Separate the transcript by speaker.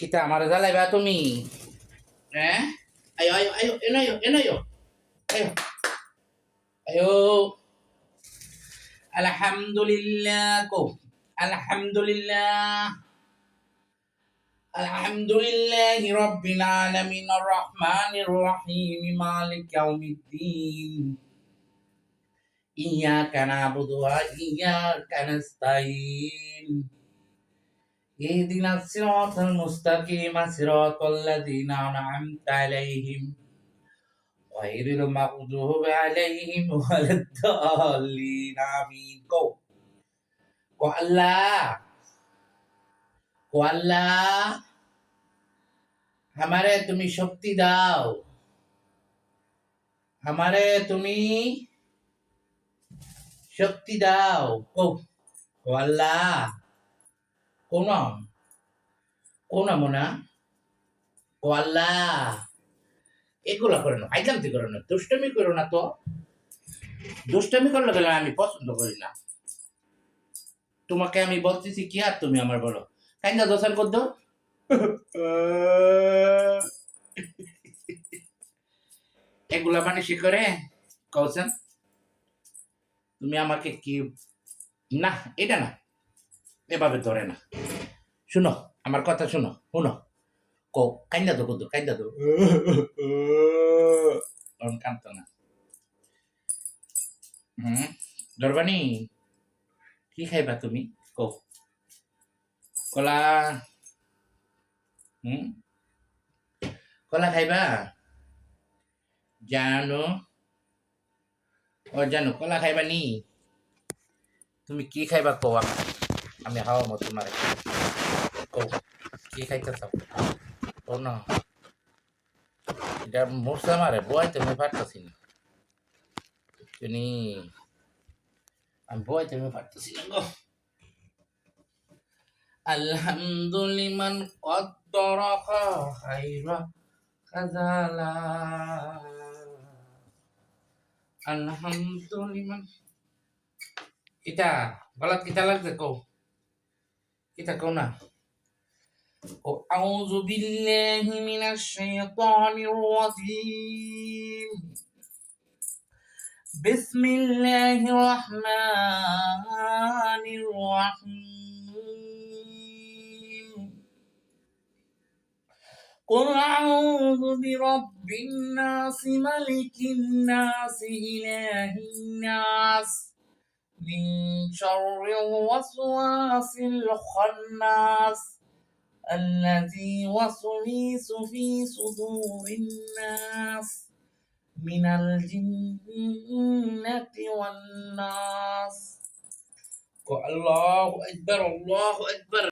Speaker 1: Kita amarzalay ba তুমি eh ayo ayo ayo enayo enayo ayo ayo alhamdulillah ko alhamdulillah alhamdulillahi rabbil alamin arrahmanir rahim malik yaumiddin iyyaka na'budu wa iyyaka nasta'in اهدنا الصراط المستقيم صراط الذين أنعمت عليهم غير المغضوب عليهم ولا الضالين آمين go Allah हमारे तुम्ही शक्ति दाओ हमारे तुम्ही शक्ति दाओ को Allah কোন মোনা ও আল্লাহ এগুলা করে না আইকান্তি করো না দুষ্টমি করো না তো দুষ্টমি করলে গেলে আমি পছন্দ করি না তোমাকে আমি বলতেছি কি আর তুমি আমার বলো কাইন্দা দোসান করদ এগুলা মানে সে করে কৌশন তুমি আমাকে কি না এটা না এভাবে ধরে না শুনো আমার কথা শুনো কাইন্দা তো কদ্দুর কাইন্দা তো কান্ত না ধরবানি কি খাইবা তুমি কলা কলা খাইবা জানো কলা খাইবা নি তুমি কি খাইবা আমি হাওয়া মতো তোমার কি খাইতে চাও না এটা মরছে আমারে বইতে আমি পারতেছি না তুমি আমি বইতে আমি পারতেছি না গো আলহামদুলিমান কদ্দরা খাইরা কাজালা আলহামদুলিমান এটা গলাত কিতা লাগছে kita kona أعوذ بالله من الشيطان الرجيم بسم الله الرحمن الرحيم قل أعوذ برب الناس ملك الناس إله الناس من شر الوسواس الخناس الذي يوسوس في صدور الناس من الجنة والناس الله أكبر الله أكبر